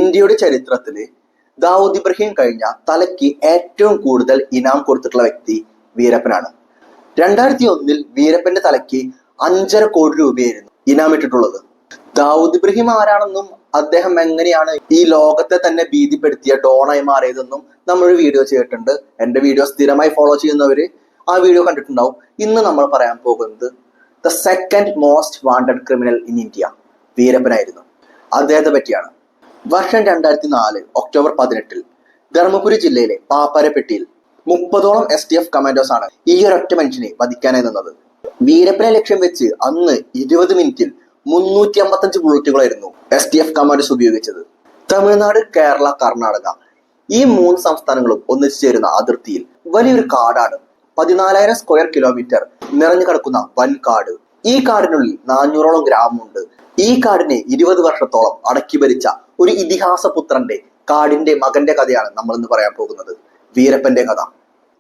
ഇന്ത്യയുടെ ചരിത്രത്തില് ദാവൂദ് ഇബ്രാഹിം കഴിഞ്ഞ തലയ്ക്ക് ഏറ്റവും കൂടുതൽ ഇനാം കൊടുത്തിട്ടുള്ള വ്യക്തി വീരപ്പനാണ്. 2001 വീരപ്പന്റെ തലയ്ക്ക് 5.5 കോടി രൂപയായിരുന്നു ഇനാം ഇട്ടിട്ടുള്ളത്. ദാവൂദ് ഇബ്രാഹിം ആരാണെന്നും അദ്ദേഹം എങ്ങനെയാണ് ഈ ലോകത്തെ തന്നെ ഭീതിപ്പെടുത്തിയ ഡോണായി മാറിയതെന്നും നമ്മളൊരു വീഡിയോ ചെയ്തിട്ടുണ്ട്. എന്റെ വീഡിയോ സ്ഥിരമായി ഫോളോ ചെയ്യുന്നവര് ആ വീഡിയോ കണ്ടിട്ടുണ്ടാവും. ഇന്ന് നമ്മൾ പറയാൻ പോകുന്നത് the second most wanted criminal in India വീരപ്പനായിരുന്നു. അദ്ദേഹത്തെ പറ്റിയാണ്. വർഷം 2004 ഒക്ടോബർ 18 ധർമ്മപുരി ജില്ലയിലെ പാപ്പാരപ്പെട്ടിയിൽ 30ഓളം STF കമാൻഡോസ് ആണ് ഈ ഒരൊറ്റ മനുഷ്യനെ വധിക്കാനായി നിന്നത്. വീരപ്പനെ ലക്ഷ്യം വെച്ച് അന്ന് 20 മിനിറ്റിൽ 355 ബുള്ളറ്റുകളായിരുന്നു STF കമാൻഡോസ് ഉപയോഗിച്ചത്. തമിഴ്നാട്, കേരള, കർണാടക ഈ 3 സംസ്ഥാനങ്ങളും ഒന്നിച്ചു ചേരുന്ന അതിർത്തിയിൽ വലിയൊരു കാടാണ്. 14,000 സ്ക്വയർ കിലോമീറ്റർ നിറഞ്ഞു കിടക്കുന്ന വൻ കാട്. ഈ കാടിനുള്ളിൽ 400ഓളം ഗ്രാമമുണ്ട്. ഈ കാടിനെ 20 വർഷത്തോളം അടക്കി ഭരിച്ച ഒരു ഇതിഹാസ പുത്രന്റെ കാടിന്റെ മകന്റെ കഥയാണ് നമ്മൾ ഇന്ന് പറയാൻ പോകുന്നത്. വീരപ്പന്റെ കഥ.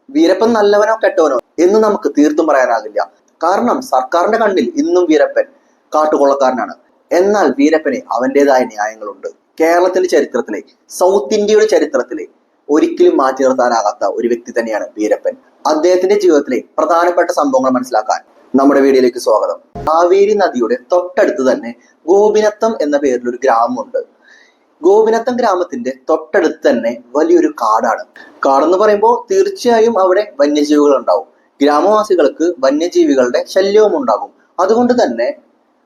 വീരപ്പൻ നല്ലവനോ കെട്ടവനോ എന്ന് നമുക്ക് തീർത്തും പറയാനാകില്ല. കാരണം സർക്കാരിന്റെ കണ്ണിൽ ഇന്നും വീരപ്പൻ കാട്ടുകൊള്ളക്കാരനാണ്. എന്നാൽ വീരപ്പന് അവന്റേതായ ന്യായങ്ങളുണ്ട്. കേരളത്തിന്റെ ചരിത്രത്തിലെ, സൗത്ത് ഇന്ത്യയുടെ ചരിത്രത്തിലെ ഒരിക്കലും മാറ്റി നിർത്താനാകാത്ത ഒരു വ്യക്തി തന്നെയാണ് വീരപ്പൻ. അദ്ദേഹത്തിന്റെ ജീവിതത്തിലെ പ്രധാനപ്പെട്ട സംഭവങ്ങൾ മനസ്സിലാക്കാൻ നമ്മുടെ വീഡിയോയിലേക്ക് സ്വാഗതം. കാവേരി നദിയുടെ തൊട്ടടുത്ത് തന്നെ ഗോപിനത്തം എന്ന പേരിൽ ഒരു ഗ്രാമമുണ്ട്. ഗോപിനത്തം ഗ്രാമത്തിന്റെ തൊട്ടടുത്ത് തന്നെ വലിയൊരു കാടാണ്. കാടെന്ന് പറയുമ്പോൾ തീർച്ചയായും അവിടെ വന്യജീവികൾ ഉണ്ടാവും. ഗ്രാമവാസികൾക്ക് വന്യജീവികളുടെ ശല്യവും ഉണ്ടാകും. അതുകൊണ്ട് തന്നെ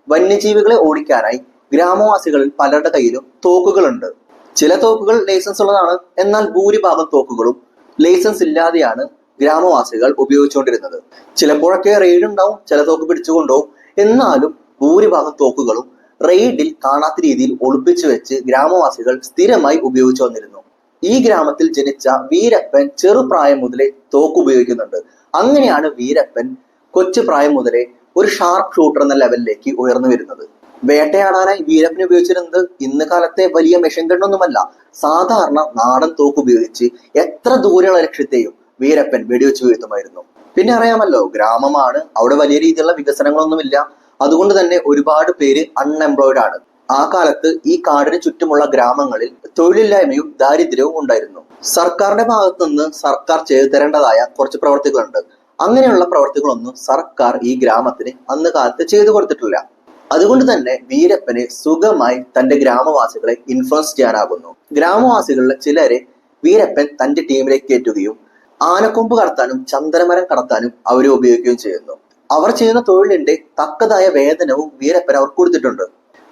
വന്യജീവികളെ ഓടിക്കാനായി ഗ്രാമവാസികളിൽ പലരുടെ കയ്യിലും തോക്കുകളുണ്ട്. ചില തോക്കുകൾ ലൈസൻസ് ഉള്ളതാണ്. എന്നാൽ ഭൂരിഭാഗം തോക്കുകളും ലൈസൻസ് ഇല്ലാതെയാണ് ഗ്രാമവാസികൾ ഉപയോഗിച്ചുകൊണ്ടിരുന്നത്. ചിലപ്പോഴൊക്കെ റെയ്ഡ് ഉണ്ടാവും, ചില തോക്ക് പിടിച്ചുകൊണ്ടുപോകും. എന്നാലും ഭൂരിഭാഗം തോക്കുകളും റെയ്ഡിൽ കാണാത്ത രീതിയിൽ ഒളിപ്പിച്ചു വെച്ച് ഗ്രാമവാസികൾ സ്ഥിരമായി ഉപയോഗിച്ചു വന്നിരുന്നു. ഈ ഗ്രാമത്തിൽ ജനിച്ച വീരപ്പൻ ചെറുപ്രായം മുതലേ തോക്ക് ഉപയോഗിക്കുന്നുണ്ട്. അങ്ങനെയാണ് വീരപ്പൻ കൊച്ചു പ്രായം മുതലേ ഒരു ഷാർപ്പ് ഷൂട്ടർ എന്ന ലെവലിലേക്ക് ഉയർന്നു വരുന്നത്. വേട്ടയാടാനായി വീരപ്പൻ ഉപയോഗിച്ചിരുന്നത് ഇന്ന് കാലത്തെ വലിയ മെഷീൻ ഗണ്ണൊന്നുമല്ല, സാധാരണ നാടൻ തോക്ക് ഉപയോഗിച്ച് എത്ര ദൂരെയുള്ള ലക്ഷ്യത്തെയും വീരപ്പൻ വെടിവെച്ച് വീഴ്ത്തുമായിരുന്നു. പിന്നെ അറിയാമല്ലോ, ഗ്രാമമാണ്, അവിടെ വലിയ രീതിയിലുള്ള വികസനങ്ങളൊന്നുമില്ല. അതുകൊണ്ട് തന്നെ ഒരുപാട് പേര് അൺഎംപ്ലോയിഡ് ആണ്. ആ കാലത്ത് ഈ കാടിന് ചുറ്റുമുള്ള ഗ്രാമങ്ങളിൽ തൊഴിലില്ലായ്മയും ദാരിദ്ര്യവും ഉണ്ടായിരുന്നു. സർക്കാരിന്റെ ഭാഗത്തു നിന്ന് സർക്കാർ ചെയ്തു തരേണ്ടതായ കുറച്ച് പ്രവർത്തികളുണ്ട്. അങ്ങനെയുള്ള പ്രവർത്തികളൊന്നും സർക്കാർ ഈ ഗ്രാമത്തിന് അന്ന് കാലത്ത് ചെയ്തു കൊടുത്തിട്ടില്ല. അതുകൊണ്ട് തന്നെ വീരപ്പന് സുഖമായി തന്റെ ഗ്രാമവാസികളെ ഇൻഫ്ലുവൻസ് ചെയ്യാനാകുന്നു. ഗ്രാമവാസികളിലെ ചിലരെ വീരപ്പൻ തന്റെ ടീമിലേക്ക് കയറ്റുകയും ആനക്കൊമ്പ് കടത്താനും ചന്ദനമരം കടത്താനും അവരെ ഉപയോഗിക്കുകയും ചെയ്യുന്നു. അവർ ചെയ്യുന്ന തൊഴിലിന്റെ തക്കതായ വേതനവും വീരപ്പൻ അവർ കൊടുത്തിട്ടുണ്ട്.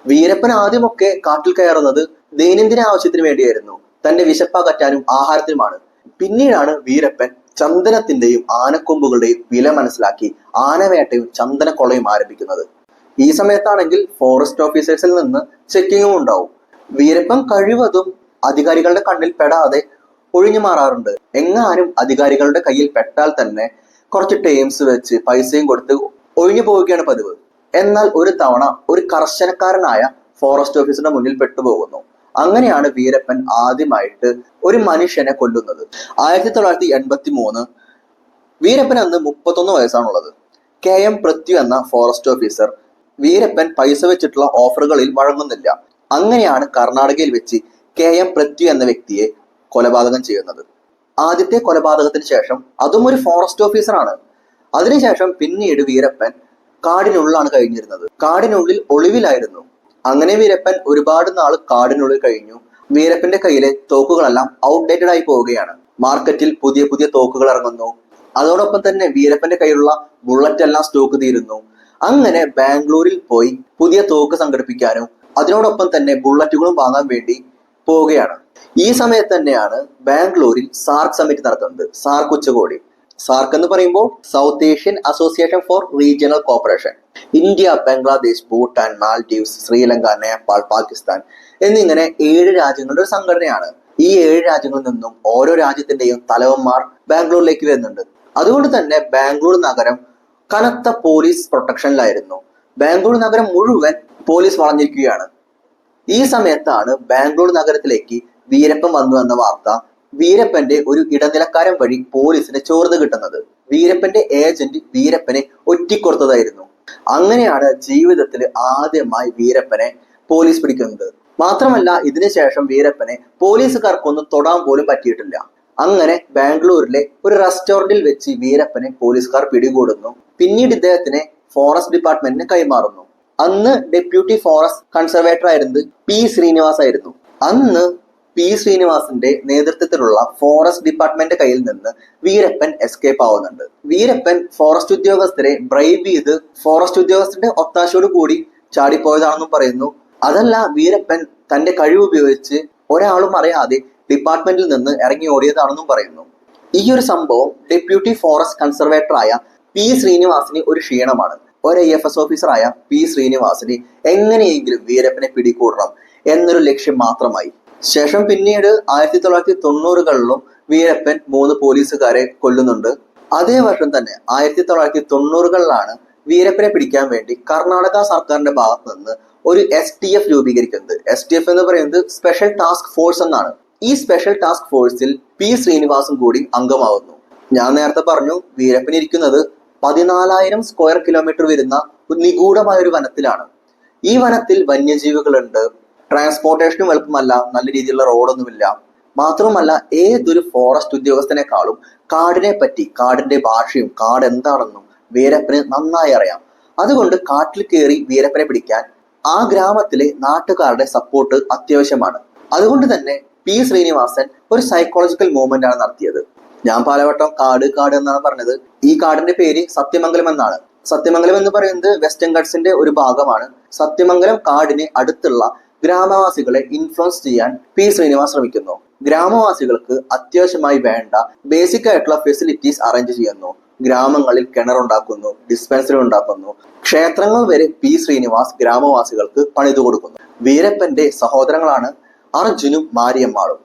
വീരപ്പൻ ആദ്യമൊക്കെ കാട്ടിൽ കയറുന്നത് ദൈനംദിന ആവശ്യത്തിന് വേണ്ടിയായിരുന്നു. തന്റെ വിശപ്പകറ്റാനും ആഹാരത്തിനുമാണ്. പിന്നീടാണ് വീരപ്പൻ ചന്ദനത്തിന്റെയും ആനക്കൊമ്പുകളുടെയും വില മനസ്സിലാക്കി ആനവേട്ടയും ചന്ദനക്കൊള്ളയും ആരംഭിക്കുന്നത്. ഈ സമയത്താണെങ്കിൽ ഫോറസ്റ്റ് ഓഫീസേഴ്സിൽ നിന്ന് ചെക്കിങ്ങും ഉണ്ടാവും. വീരപ്പൻ കഴിവതും അധികാരികളുടെ കണ്ണിൽ പെടാതെ ഒഴിഞ്ഞു മാറാറുണ്ട്. എങ്ങാനും അധികാരികളുടെ കയ്യിൽ പെട്ടാൽ തന്നെ കുറച്ച് ടേംസ് വെച്ച് പൈസയും കൊടുത്ത് ഒഴിഞ്ഞു പോവുകയാണ് പതിവ്. എന്നാൽ ഒരു തവണ ഒരു കർശനക്കാരനായ ഫോറസ്റ്റ് ഓഫീസറുടെ മുന്നിൽ പെട്ടുപോകുന്നു. അങ്ങനെയാണ് വീരപ്പൻ ആദ്യമായിട്ട് ഒരു മനുഷ്യനെ കൊല്ലുന്നത്. 1983 വീരപ്പൻ അന്ന് 31 വയസ്സാണുള്ളത്. KM പൃഥ്വി എന്ന ഫോറസ്റ്റ് ഓഫീസർ വീരപ്പൻ പൈസ വെച്ചിട്ടുള്ള ഓഫറുകളിൽ വഴങ്ങുന്നില്ല. അങ്ങനെയാണ് കർണാടകയിൽ വെച്ച് KM പൃഥ്വി എന്ന വ്യക്തിയെ കൊലപാതകം ചെയ്യുന്നത്. ആദ്യത്തെ കൊലപാതകത്തിന് ശേഷം അതും ഒരു ഫോറസ്റ്റ് ഓഫീസറാണ്. അതിനുശേഷം പിന്നീട് വീരപ്പൻ കാടിനുള്ളിലാണ് കഴിഞ്ഞിരുന്നത്. കാടിനുള്ളിൽ ഒളിവിലായിരുന്നു. അങ്ങനെ വീരപ്പൻ ഒരുപാട് നാൾ കാടിനുള്ളിൽ കഴിഞ്ഞു. വീരപ്പന്റെ കയ്യിലെ തോക്കുകളെല്ലാം ഔട്ട്ഡേറ്റഡ് ആയി പോവുകയാണ്. മാർക്കറ്റിൽ പുതിയ പുതിയ തോക്കുകൾ ഇറങ്ങുന്നു. അതോടൊപ്പം തന്നെ വീരപ്പന്റെ കയ്യിലുള്ള ബുള്ളറ്റ് എല്ലാം സ്റ്റോക്ക് തീരുന്നു. അങ്ങനെ ബാംഗ്ലൂരിൽ പോയി പുതിയ തോക്ക് സംഘടിപ്പിക്കാനും അതിനോടൊപ്പം തന്നെ ബുള്ളറ്റുകളും വാങ്ങാൻ വേണ്ടി പോവുകയാണ്. ഈ സമയത്ത് തന്നെയാണ് ബാംഗ്ലൂരിൽ സാർക്ക് സമ്മിറ്റ് നടത്തുന്നത്. സാർക്ക് ഉച്ചകോടി. സാർക്ക് എന്ന് പറയുമ്പോൾ south Asian association for regional corporation. India, Bangladesh, Bhutan, Maldives, Sri Lanka, Nepal, Pakistan എന്നിങ്ങനെ 7 രാജ്യങ്ങളുടെ ഒരു സംഘടനയാണ്. ഈ 7 രാജ്യങ്ങളിൽ നിന്നും ഓരോ രാജ്യത്തിന്റെയും തലവന്മാർ ബാംഗ്ലൂരിലേക്ക് വരുന്നുണ്ട്. അതുകൊണ്ട് തന്നെ ബാംഗ്ലൂർ നഗരം കനത്ത പോലീസ് പ്രൊട്ടക്ഷനിലായിരുന്നു. ബാംഗ്ലൂർ നഗരം മുഴുവൻ പോലീസ് വളഞ്ഞിരിക്കുകയാണ്. ഈ സമയത്താണ് ബാംഗ്ലൂർ നഗരത്തിലേക്ക് വീരപ്പൻ വന്നു എന്ന വാർത്ത വീരപ്പന്റെ ഒരു ഇടനിലക്കാരൻ വഴി പോലീസിന് ചോർന്ന് കിട്ടുന്നത്. വീരപ്പന്റെ ഏജന്റ് വീരപ്പനെ ഒറ്റിക്കൊടുത്തതായിരുന്നു. അങ്ങനെയാണ് ജീവിതത്തിൽ ആദ്യമായി വീരപ്പനെ പോലീസ് പിടിക്കുന്നത്. മാത്രമല്ല ഇതിനുശേഷം വീരപ്പനെ പോലീസുകാർക്കൊന്നും തൊടാൻ പോലും പറ്റിയിട്ടില്ല. അങ്ങനെ ബാംഗ്ലൂരിലെ ഒരു റെസ്റ്റോറന്റിൽ വെച്ച് വീരപ്പനെ പോലീസുകാർ പിടികൂടുന്നു. പിന്നീട് ഇദ്ദേഹത്തിനെ ഫോറസ്റ്റ് ഡിപ്പാർട്ട്മെന്റിന് കൈമാറുന്നു. അന്ന് ഡെപ്യൂട്ടി ഫോറസ്റ്റ് കൺസർവേറ്റർ ആയിരുന്നത് പി ശ്രീനിവാസ് ആയിരുന്നു. അന്ന് പി ശ്രീനിവാസിന്റെ നേതൃത്വത്തിലുള്ള ഫോറസ്റ്റ് ഡിപ്പാർട്ട്മെന്റ് കയ്യിൽ നിന്ന് വീരപ്പൻ എസ്കേപ്പ് ആവുന്നുണ്ട്. വീരപ്പൻ ഫോറസ്റ്റ് ഉദ്യോഗസ്ഥരെ ബ്രൈബ് ചെയ്ത് ഫോറസ്റ്റ് ഉദ്യോഗസ്ഥരുടെ ഒത്താശയോട് കൂടി ചാടിപ്പോയതാണെന്നും പറയുന്നു. അതല്ല, വീരപ്പൻ തന്റെ കഴിവ് ഉപയോഗിച്ച് ഒരാളും അറിയാതെ ഡിപ്പാർട്ട്മെന്റിൽ നിന്ന് ഇറങ്ങി ഓടിയതാണെന്നും പറയുന്നു. ഈ ഒരു സംഭവം ഡെപ്യൂട്ടി ഫോറസ്റ്റ് കൺസർവേറ്റർ ആയ പി ശ്രീനിവാസിന് ഒരു ക്ഷീണമാണ്. ഒരു IFS ഓഫീസറായ പി ശ്രീനിവാസിന് എങ്ങനെയെങ്കിലും വീരപ്പനെ പിടികൂടണം എന്നൊരു ലക്ഷ്യം മാത്രമായി. ശേഷം പിന്നീട് 1990കളിലും വീരപ്പൻ 3 പോലീസുകാരെ കൊല്ലുന്നുണ്ട്. അതേ വർഷം തന്നെ 1990കളിലാണ് വീരപ്പനെ പിടിക്കാൻ വേണ്ടി കർണാടക സർക്കാരിന്റെ ഭാഗത്ത് നിന്ന് ഒരു STF രൂപീകരിക്കുന്നത്. STF എന്ന് പറയുന്നത് സ്പെഷ്യൽ ടാസ്ക് ഫോഴ്സ് എന്നാണ്. ഈ സ്പെഷ്യൽ ടാസ്ക് ഫോഴ്സിൽ പി ശ്രീനിവാസും കൂടി അംഗമാവുന്നു. ഞാൻ നേരത്തെ പറഞ്ഞു, വീരപ്പൻ ഇരിക്കുന്നത് 14,000 സ്ക്വയർ കിലോമീറ്റർ വരുന്ന നിഗൂഢമായ ഒരു വനത്തിലാണ്. ഈ വനത്തിൽ വന്യജീവികളുണ്ട്. ട്രാൻസ്പോർട്ടേഷനും എളുപ്പമല്ല, നല്ല രീതിയിലുള്ള റോഡൊന്നുമില്ല. മാത്രമല്ല, ഏതൊരു ഫോറസ്റ്റ് ഉദ്യോഗസ്ഥനെക്കാളും കാടിനെ പറ്റി, കാടിന്റെ ഭാഷയും കാട് എന്താണെന്നും വീരപ്പന് നന്നായി അറിയാം. അതുകൊണ്ട് കാട്ടിൽ കയറി വീരപ്പനെ പിടിക്കാൻ ആ ഗ്രാമത്തിലെ നാട്ടുകാരുടെ സപ്പോർട്ട് അത്യാവശ്യമാണ്. അതുകൊണ്ട് തന്നെ പി ശ്രീനിവാസൻ ഒരു സൈക്കോളജിക്കൽ മൂവ്മെന്റ് ആണ് നടത്തിയത്. ഞാൻ പലവട്ടം കാട് കാട് എന്നാണ് പറഞ്ഞത്. ഈ കാടിന്റെ പേര് സത്യമംഗലം എന്നാണ്. സത്യമംഗലം എന്ന് പറയുന്നത് വെസ്റ്റേൺ ഗട്ട്സിന്റെ ഒരു ഭാഗമാണ്. സത്യമംഗലം കാടിന് അടുത്തുള്ള ഗ്രാമവാസികളെ ഇൻഫ്ലുവൻസ് ചെയ്യാൻ പി ശ്രീനിവാസ് ശ്രമിക്കുന്നു. ഗ്രാമവാസികൾക്ക് അത്യാവശ്യമായി വേണ്ട ബേസിക് ആയിട്ടുള്ള ഫെസിലിറ്റീസ് അറേഞ്ച് ചെയ്യുന്നു. ഗ്രാമങ്ങളിൽ കിണറുണ്ടാക്കുന്നു, ഡിസ്പെൻസറി ഉണ്ടാക്കുന്നു, ക്ഷേത്രങ്ങൾ വരെ പി ശ്രീനിവാസ് ഗ്രാമവാസികൾക്ക് പണിതു കൊടുക്കുന്നു. വീരപ്പന്റെ സഹോദരങ്ങളാണ് അർജുനും മാരിയമ്മാളും.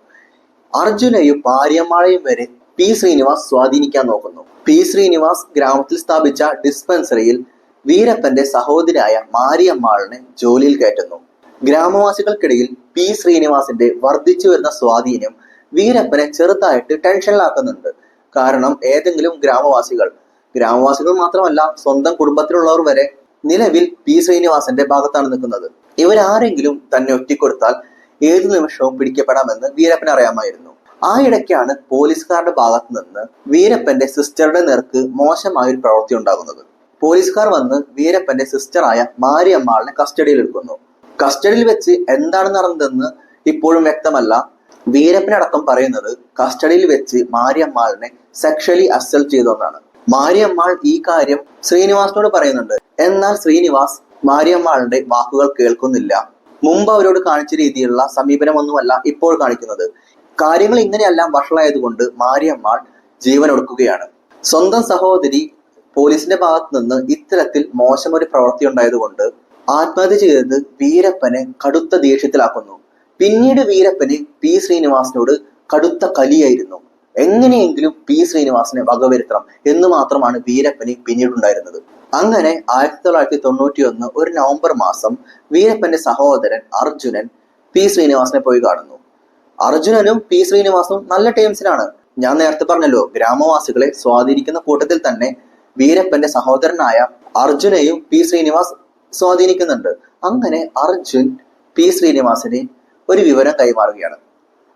അർജുനെയും മാരിയമ്മാളെയും വരെ പി ശ്രീനിവാസ് സ്വാധീനിക്കാൻ നോക്കുന്നു. പി ശ്രീനിവാസ് ഗ്രാമത്തിൽ സ്ഥാപിച്ച ഡിസ്പെൻസറിയിൽ വീരപ്പന്റെ സഹോദരിയായ മാരിയമ്മാളിനെ ജോലിയിൽ കയറ്റുന്നു. ഗ്രാമവാസികൾക്കിടയിൽ പി ശ്രീനിവാസിന്റെ വർദ്ധിച്ചു വരുന്ന സ്വാധീനം വീരപ്പനെ ചെറുതായിട്ട് ടെൻഷനിലാക്കുന്നുണ്ട്. കാരണം ഏതെങ്കിലും ഗ്രാമവാസികൾ മാത്രമല്ല, സ്വന്തം കുടുംബത്തിലുള്ളവർ വരെ നിലവിൽ പി ശ്രീനിവാസന്റെ ഭാഗത്താണ് നിൽക്കുന്നത്. ഇവരാരെങ്കിലും തന്നെ ഒറ്റിക്കൊടുത്താൽ ഏതു നിമിഷവും പിടിക്കപ്പെടാമെന്ന് വീരപ്പൻ അറിയാമായിരുന്നു. ആ ഇടയ്ക്കാണ് പോലീസുകാരുടെ ഭാഗത്ത് നിന്ന് വീരപ്പന്റെ സിസ്റ്ററുടെ നേർക്ക് മോശമായ ഒരു പ്രവൃത്തി ഉണ്ടാകുന്നത്. പോലീസുകാർ വന്ന് വീരപ്പന്റെ സിസ്റ്ററായ മാരിയമ്മാളിനെ കസ്റ്റഡിയിൽ എടുക്കുന്നു. കസ്റ്റഡിയിൽ വെച്ച് എന്താണ് നടന്നതെന്ന് ഇപ്പോഴും വ്യക്തമല്ല. വീരപ്പനടക്കം പറയുന്നത് കസ്റ്റഡിയിൽ വെച്ച് മാരിയമ്മാളിനെ സെക്ഷലി അസൾട്ട് ചെയ്തെന്നാണ്. മാരിയമ്മാൾ ഈ കാര്യം ശ്രീനിവാസിനോട് പറയുന്നുണ്ട്. എന്നാൽ ശ്രീനിവാസ് മാരിയമ്മാളിന്റെ വാക്കുകൾ കേൾക്കുന്നില്ല. മുമ്പ് അവരോട് കാണിച്ച രീതിയിലുള്ള സമീപനമൊന്നുമല്ല ഇപ്പോൾ കാണിക്കുന്നത്. കാര്യങ്ങൾ ഇങ്ങനെയെല്ലാം വഷളായതുകൊണ്ട് മാരിയമ്മാൾ ജീവൻ ഒടുക്കുകയാണ്. സ്വന്തം സഹോദരി പോലീസിന്റെ ഭാഗത്ത് നിന്ന് ഇത്തരത്തിൽ മോശം ഒരു പ്രവൃത്തി ഉണ്ടായതുകൊണ്ട് ആത്മഹത്യ ചെയ്തത് വീരപ്പനെ കടുത്ത ദേഷ്യത്തിലാക്കുന്നു. പിന്നീട് വീരപ്പന് പി ശ്രീനിവാസിനോട് കടുത്ത കലിയായിരുന്നു. എങ്ങനെയെങ്കിലും പി ശ്രീനിവാസിനെ വകവരുത്തണം എന്ന് മാത്രമാണ് വീരപ്പന് പിന്നീടുണ്ടായിരുന്നത്. അങ്ങനെ 1991 ഒരു നവംബർ മാസം വീരപ്പന്റെ സഹോദരൻ അർജുനൻ പി ശ്രീനിവാസിനെ പോയി കാണുന്നു. അർജുനനും പി ശ്രീനിവാസും നല്ല ടീംസിലാണ്. ഞാൻ നേരത്തെ പറഞ്ഞല്ലോ, ഗ്രാമവാസികളെ സ്വാധീനിക്കുന്ന കൂട്ടത്തിൽ തന്നെ വീരപ്പന്റെ സഹോദരനായ അർജുനെയും പി ശ്രീനിവാസ് സ്വാധീനിക്കുന്നുണ്ട്. അങ്ങനെ അർജുൻ പി ശ്രീനിവാസിന് ഒരു വിവരം കൈമാറുകയാണ്.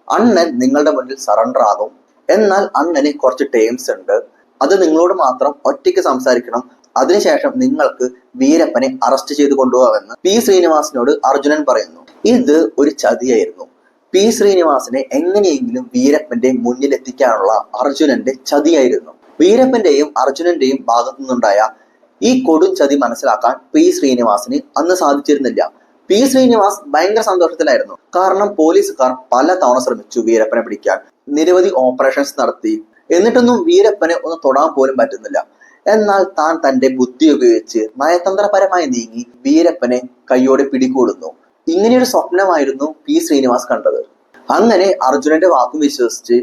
അണ്ണൻ നിങ്ങളുടെ മുന്നിൽ സറണ്ടർ ആകും. എന്നാൽ അണ്ണന് കുറച്ച് ടേംസ് ഉണ്ട്. അത് നിങ്ങളോട് മാത്രം ഒറ്റയ്ക്ക് സംസാരിക്കണം. അതിനുശേഷം നിങ്ങൾക്ക് വീരപ്പനെ അറസ്റ്റ് ചെയ്ത് കൊണ്ടുപോകാമെന്ന് പി ശ്രീനിവാസിനോട് അർജുനൻ പറയുന്നു. ഇത് ഒരു ചതിയായിരുന്നു. പി ശ്രീനിവാസിനെ എങ്ങനെയെങ്കിലും വീരപ്പന്റെ മുന്നിലെത്തിക്കാനുള്ള അർജുനന്റെ ചതിയായിരുന്നു. വീരപ്പന്റെയും അർജുനന്റെയും ഭാഗത്തു നിന്നുണ്ടായ ഈ കൊടും ചതി മനസ്സിലാക്കാൻ പി ശ്രീനിവാസിന് അന്ന് സാധിച്ചിരുന്നില്ല. പി ശ്രീനിവാസ് ഭയങ്കര സന്തോഷത്തിലായിരുന്നു. കാരണം പോലീസുകാർ പല തവണ ശ്രമിച്ചു വീരപ്പനെ പിടിക്കാൻ, നിരവധി ഓപ്പറേഷൻസ് നടത്തി. എന്നിട്ടൊന്നും വീരപ്പനെ ഒന്ന് തൊടാൻ പോലും പറ്റുന്നില്ല. എന്നാൽ താൻ തന്റെ ബുദ്ധി ഉപയോഗിച്ച് നയതന്ത്രപരമായി നീങ്ങി വീരപ്പനെ കൈയോടെ പിടികൂടുന്നു. ഇങ്ങനെയൊരു സ്വപ്നമായിരുന്നു പി ശ്രീനിവാസ് കണ്ടത്. അങ്ങനെ അർജുനന്റെ വാക്കും വിശ്വസിച്ച്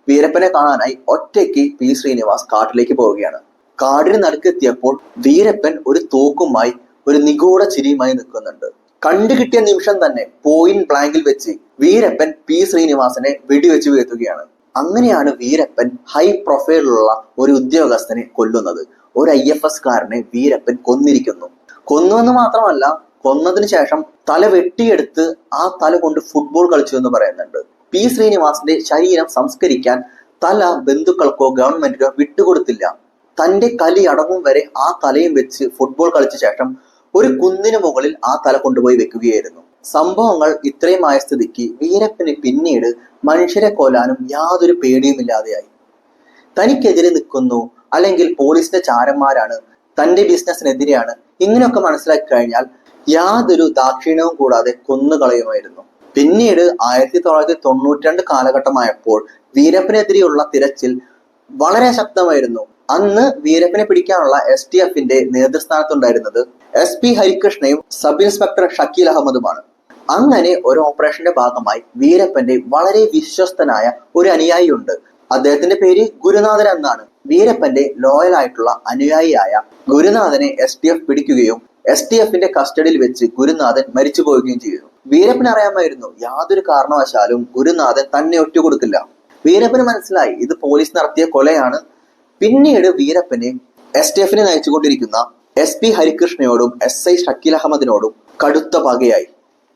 വീരപ്പനെ കാണാനായി ഒറ്റയ്ക്ക് പി ശ്രീനിവാസ് കാട്ടിലേക്ക് പോവുകയാണ്. കാടിന് നടുക്കെത്തിയപ്പോൾ വീരപ്പൻ ഒരു തോക്കുമായി ഒരു നിഗൂഢ ചിരിയുമായി നിൽക്കുന്നുണ്ട്. കണ്ടുകിട്ടിയ നിമിഷം തന്നെ പോയിന്റ് ബ്ലാങ്കിൽ വെച്ച് വീരപ്പൻ പി ശ്രീനിവാസനെ വെടിവെച്ച് വീഴ്ത്തുകയാണ്. അങ്ങനെയാണ് വീരപ്പൻ ഹൈ പ്രൊഫൈലുള്ള ഒരു ഉദ്യോഗസ്ഥനെ കൊല്ലുന്നത്. ഒരു IFS കാരനെ വീരപ്പൻ കൊന്നിരിക്കുന്നു. കൊന്നുവെന്ന് മാത്രമല്ല, കൊന്നതിന് ശേഷം തല വെട്ടിയെടുത്ത് ആ തല കൊണ്ട് ഫുട്ബോൾ കളിച്ചു എന്ന് പറയുന്നുണ്ട്. പി ശ്രീനിവാസന്റെ ശരീരം സംസ്കരിക്കാൻ തല ബന്ധുക്കൾക്കോ ഗവൺമെന്റിനോ വിട്ടുകൊടുത്തില്ല. തന്റെ കലി അടങ്ങും വരെ ആ തലയും വെച്ച് ഫുട്ബോൾ കളിച്ച ശേഷം ഒരു കുന്നിന് മുകളിൽ ആ തല കൊണ്ടുപോയി വെക്കുകയായിരുന്നു. സംഭവങ്ങൾ ഇത്രയുമായ സ്ഥിതിക്ക് വീരപ്പന് പിന്നീട് മനുഷ്യരെ കൊല്ലാനും യാതൊരു പേടിയുമില്ലാതെയായി. തനിക്കെതിരെ നിൽക്കുന്നു, അല്ലെങ്കിൽ പോലീസിന്റെ ചാരന്മാരാണ്, തന്റെ ബിസിനസ്സിനെതിരെയാണ്, ഇങ്ങനെയൊക്കെ മനസ്സിലാക്കി കഴിഞ്ഞാൽ യാതൊരു ദാക്ഷിണ്യവും കൂടാതെ കൊന്നുകളയുമായിരുന്നു. പിന്നീട് 1992 കാലഘട്ടമായപ്പോൾ വീരപ്പനെതിരെയുള്ള തിരച്ചിൽ വളരെ ശക്തമായിരുന്നു. അന്ന് വീരപ്പനെ പിടിക്കാനുള്ള STFന്റെ നേതൃസ്ഥാനത്തുണ്ടായിരുന്നത് SP ഹരികൃഷ്ണയും സബ് ഇൻസ്പെക്ടർ ഷക്കീൽ അഹമ്മദുമാണ്. അങ്ങനെ ഒരു ഓപ്പറേഷന്റെ ഭാഗമായി വീരപ്പന്റെ വളരെ വിശ്വസ്തനായ ഒരു അനുയായി ഉണ്ട്. അദ്ദേഹത്തിന്റെ പേര് ഗുരുനാഥൻ എന്നാണ്. വീരപ്പന്റെ ലോയൽ ആയിട്ടുള്ള അനുയായിയായ ഗുരുനാഥനെ STF പിടിക്കുകയും STFന്റെ കസ്റ്റഡിയിൽ വെച്ച് ഗുരുനാഥൻ മരിച്ചു പോവുകയും ചെയ്തു. വീരപ്പന് അറിയാമായിരുന്നു യാതൊരു കാരണവശാലും ഗുരുനാഥൻ തന്നെ ഒറ്റുകൊടുക്കില്ല. വീരപ്പന് മനസ്സിലായി ഇത് പോലീസ് നടത്തിയ കൊലയാണ്. പിന്നീട് വീരപ്പന് STFനെ നയിച്ചുകൊണ്ടിരിക്കുന്ന SP ഹരികൃഷ്ണയോടും SI ഷക്കീൽ അഹമ്മദിനോടും കടുത്ത പകയായി.